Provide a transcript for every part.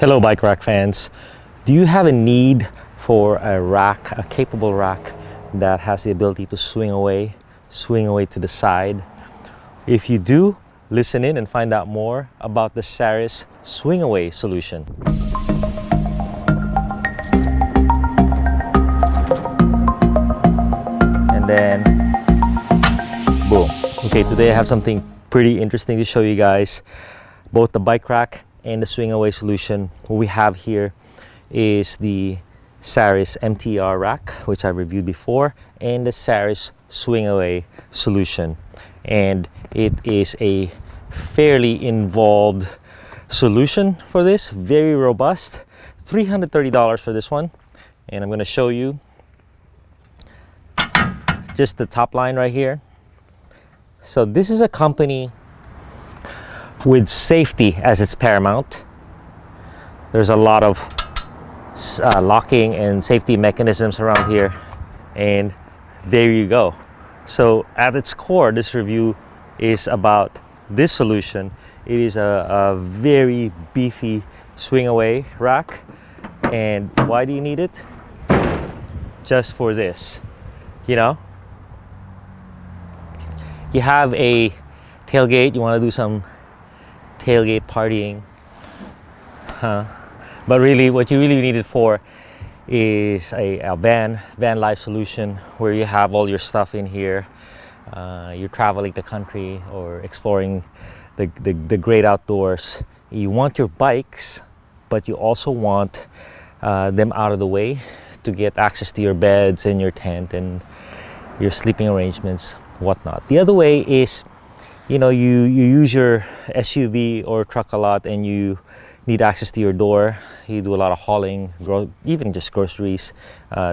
Hello bike rack fans. Do you have a need for a rack, a capable rack that has the ability to swing away to the side? If you do, listen in and find out more about the Saris Swing Away solution. And then, boom. Okay, today I have something pretty interesting to show you guys. Both the bike rack and the swing away solution. What we have here is the Saris MTR rack, which I reviewed before, and the Saris Swing Away solution. And it is a fairly involved solution for this, very robust. $330 for this one. And I'm going to show you just the top line right here. So this is a company with safety as its paramount. There's a lot of locking and safety mechanisms around here, and there you go. So at its core, this review is about this solution. It is a very beefy swing away rack. And why do you need it? Just for this, you know, you have a tailgate, you want to do some tailgate partying, but really what you really need it for is a van life solution where you have all your stuff in here. You're traveling the country or exploring the great outdoors. You want your bikes, but you also want them out of the way to get access to your beds and your tent and your sleeping arrangements, whatnot. The other way is, you know, you use your SUV or truck a lot and you need access to your door. You do a lot of hauling, even just groceries.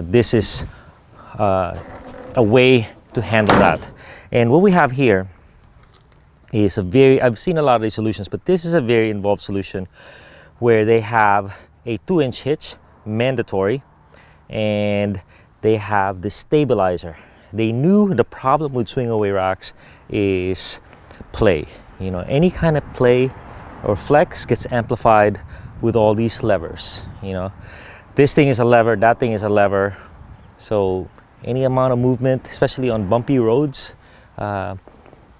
This is a way to handle that. And what we have here is I've seen a lot of these solutions, but this is a very involved solution where they have a 2-inch hitch, mandatory, and they have the stabilizer. They knew the problem with swing away racks is play. You know, any kind of play or flex gets amplified with all these levers. You know, this thing is a lever, that thing is a lever. So any amount of movement, especially on bumpy roads,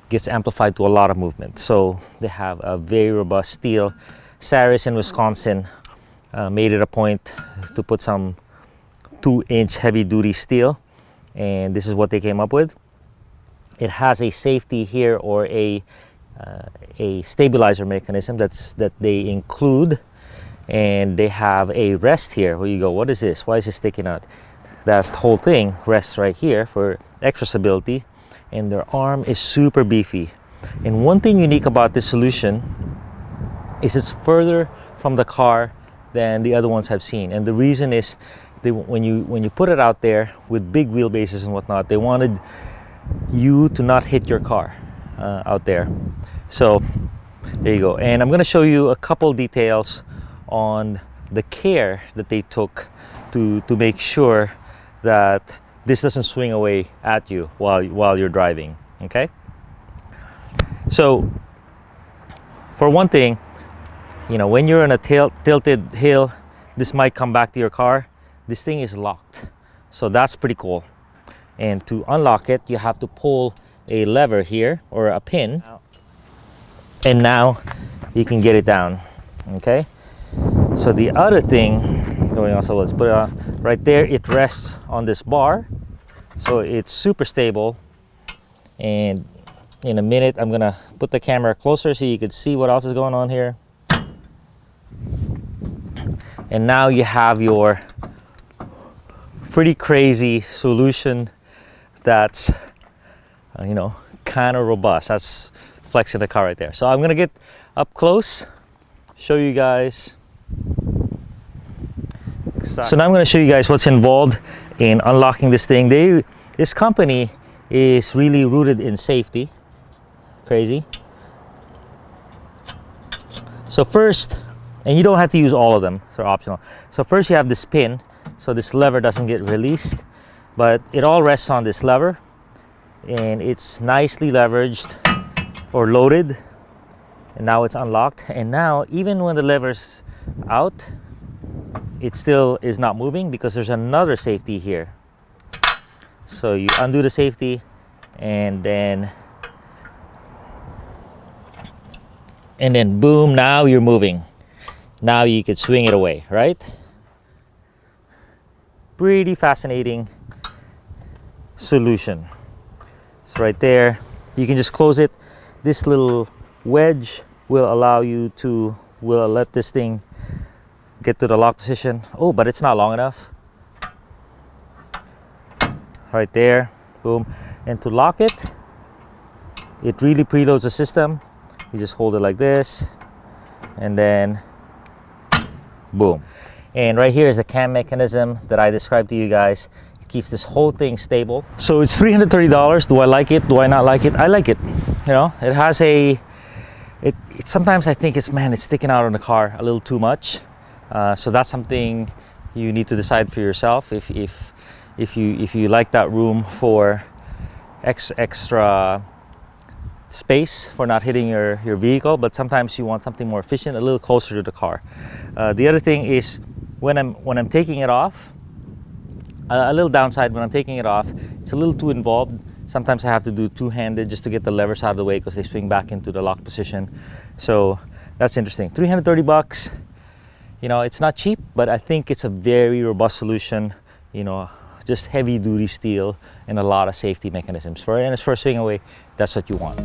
gets amplified to a lot of movement. So they have a very robust steel. Saris in Wisconsin made it a point to put some 2-inch heavy duty steel, and this is what they came up with. It has a safety here, or a stabilizer mechanism that they include, and they have a rest here where you go, what is this? Why is it sticking out? That whole thing rests right here for extra stability, and their arm is super beefy. And one thing unique about this solution is it's further from the car than the other ones I've seen, and the reason is when you put it out there with big wheelbases and whatnot, they wanted you to not hit your car out there. So there you go. And I'm going to show you a couple details on the care that they took to make sure that this doesn't swing away at you while you're driving. Okay, so for one thing, you know, when you're on a tilted hill, this might come back to your car. This thing is locked, so that's pretty cool. And to unlock it, you have to pull a lever here, or a pin, and now you can get it down. Okay, so the other thing going on, so let's put it right there. It rests on this bar, so it's super stable. And in a minute, I'm gonna put the camera closer so you can see what else is going on here. And now you have your pretty crazy solution that's you know, kind of robust. That's flexing the car right there. So I'm gonna get up close, show you guys. So now I'm gonna show you guys what's involved in unlocking this thing. This company is really rooted in safety. Crazy. So first, and you don't have to use all of them, so optional. So first you have this pin, so this lever doesn't get released, but it all rests on this lever, and it's nicely leveraged or loaded, and now it's unlocked. And now even when the lever's out, it still is not moving because there's another safety here. So you undo the safety, and then boom, now you're moving. Now you could swing it away, right? Pretty fascinating solution. So right there, you can just close it. This little wedge will allow you to, will let this thing get to the lock position. Oh, but it's not long enough. Right there, boom. And to lock it, it really preloads the system. You just hold it like this, and then boom. And right here is the cam mechanism that I described to you guys. It keeps this whole thing stable. So it's $330. Do I like it? Do I not like it? I like it. You know, it has a, it sometimes I think it's, man, it's sticking out on the car a little too much. So that's something you need to decide for yourself. If you like that room for extra space for not hitting your vehicle, but sometimes you want something more efficient, a little closer to the car. The other thing is when I'm taking it off, a little downside when I'm taking it off, it's a little too involved. Sometimes I have to do two-handed just to get the levers out of the way because they swing back into the lock position. So that's interesting. 330 bucks. You know, it's not cheap, but I think it's a very robust solution. You know, just heavy duty steel and a lot of safety mechanisms. And as for a swing away, that's what you want.